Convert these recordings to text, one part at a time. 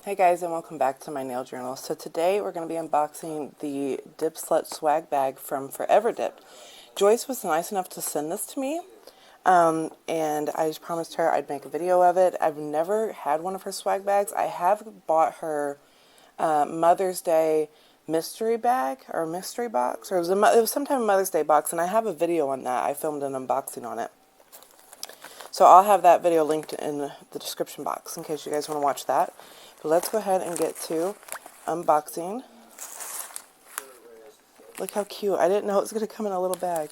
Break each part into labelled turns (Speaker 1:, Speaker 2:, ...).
Speaker 1: Hey guys, and welcome back to my nail journal. So today we're going to be unboxing the Dip Slut swag bag from Forever Dip. Joyce was nice enough to send this to me, and I just promised her I'd make a video of it. I've never had one of her swag bags. I have bought her Mother's Day mystery bag or mystery box, or it was sometime a Mother's Day box, and I have a video on that. I filmed an unboxing on it. So I'll have that video linked in the description box in case you guys want to watch that. But let's go ahead and get to unboxing. Look how cute. I didn't know it was going to come in a little bag.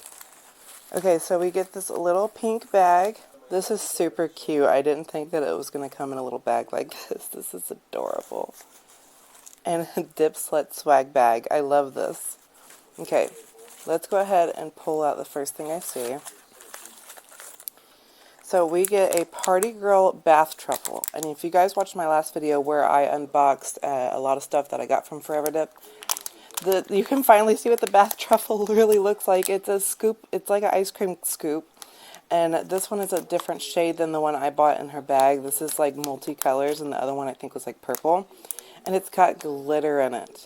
Speaker 1: Okay, so we get this little pink bag. This is super cute. I didn't think that it was going to come in a little bag like this. This is adorable. And a Dip Slut swag bag. I love this. Okay, let's go ahead and pull out the first thing I see. So we get a Party Girl bath truffle. And if you guys watched my last video where I unboxed a lot of stuff that I got from Forever Dip, you can finally see what the bath truffle really looks like. It's a scoop. It's like an ice cream scoop. And this one is a different shade than the one I bought in her bag. This is like multicolors, and the other one I think was like purple. And it's got glitter in it.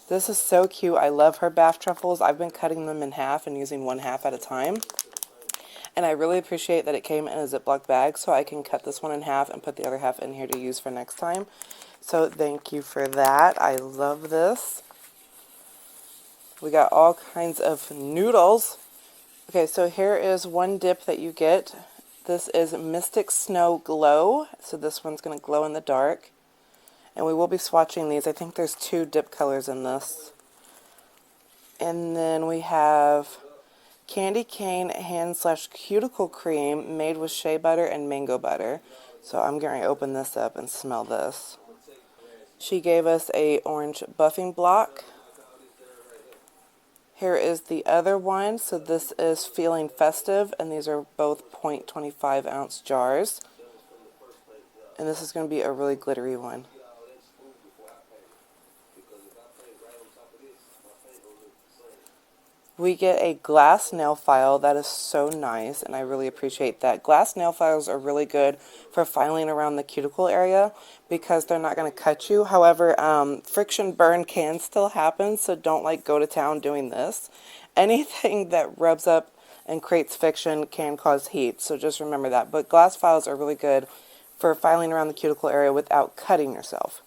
Speaker 1: This is so cute. I love her bath truffles. I've been cutting them in half and using one half at a time. And I really appreciate that it came in a Ziploc bag, so I can cut this one in half and put the other half in here to use for next time. So thank you for that. I love this. We got all kinds of noodles. Okay, so here is one dip that you get. This is Mystic Snow Glow. So this one's going to glow in the dark. And we will be swatching these. I think there's 2 dip colors in this. And then we have Candy Cane Hand/Cuticle Cream made with shea butter and mango butter. So I'm going to open this up and smell this. She gave us a orange buffing block. Here is the other one. So this is Feeling Festive, and these are both 0.25 ounce jars. And this is going to be a really glittery one. We get a glass nail file. That is so nice, and I really appreciate that. Glass nail files are really good for filing around the cuticle area because they're not going to cut you. However, friction burn can still happen, so don't go to town doing this. Anything that rubs up and creates friction can cause heat, so just remember that. But glass files are really good for filing around the cuticle area without cutting yourself.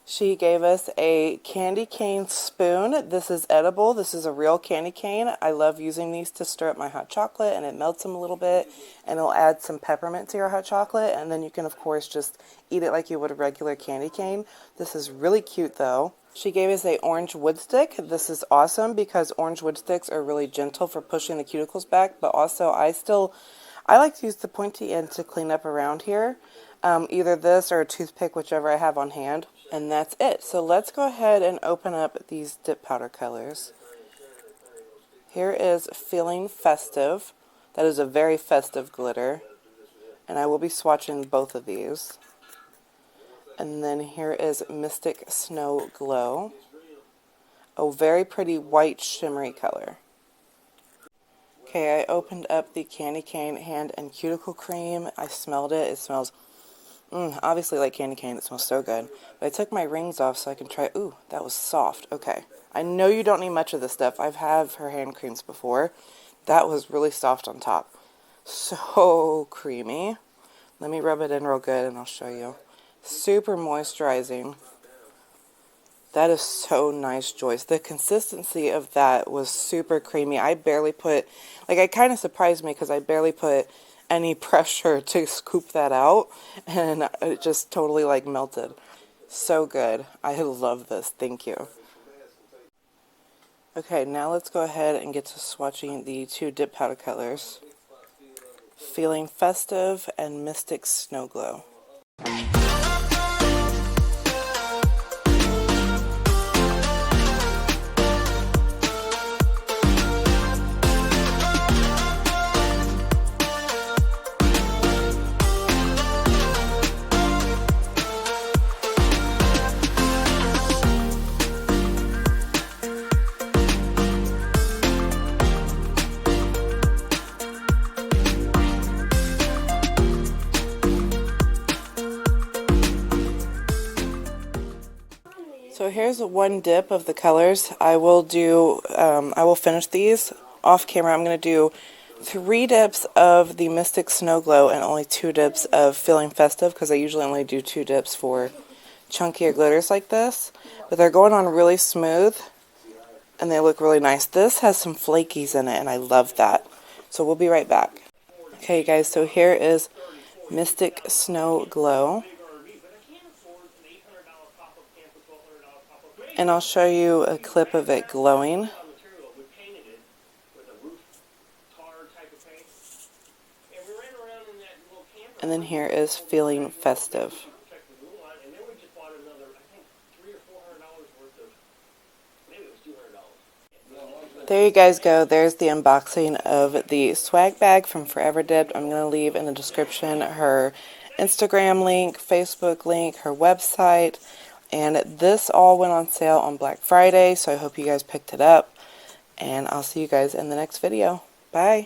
Speaker 1: She gave us a candy cane spoon. This is edible. This is a real candy cane. I love using these to stir up my hot chocolate, and it melts them a little bit, and it'll add some peppermint to your hot chocolate, and then you can, of course, just eat it like you would a regular candy cane. This is really cute, though. She gave us a orange wood stick. This is awesome because orange wood sticks are really gentle for pushing the cuticles back, but also I like to use the pointy end to clean up around here. Either this or a toothpick, whichever I have on hand. And that's it. So let's go ahead and open up these dip powder colors. Here is Feeling Festive. That is a very festive glitter. And I will be swatching both of these. And then here is Mystic Snow Glow. A very pretty white shimmery color. Okay, I opened up the Candy Cane Hand and Cuticle Cream. I smelled it. It smells obviously like candy cane. It smells so good. But I took my rings off so I can try. Ooh, that was soft. Okay. I know you don't need much of this stuff. I've had her hand creams before. That was really soft on top. So creamy. Let me rub it in real good and I'll show you. Super moisturizing. That is so nice, Joyce. The consistency of that was super creamy. I barely put, it kind of surprised me because I barely put any pressure to scoop that out, and it just totally melted. So good. I love this. Thank you. Okay, now let's go ahead and get to swatching the 2 dip powder colors. Feeling Festive and Mystic Snow Glow. So here's one dip of the colors. I will finish these off camera. I'm going to do 3 dips of the Mystic Snow Glow and only 2 dips of Feeling Festive, because I usually only do 2 dips for chunkier glitters like this. But they're going on really smooth, and they look really nice. This has some flakies in it, and I love that. So we'll be right back. Okay, guys, so here is Mystic Snow Glow. And I'll show you a clip of it glowing. And then here is Feeling Festive. There you guys go. There's the unboxing of the swag bag from Forever Dipped. I'm going to leave in the description her Instagram link, Facebook link, her website. And this all went on sale on Black Friday, so I hope you guys picked it up. And I'll see you guys in the next video. Bye.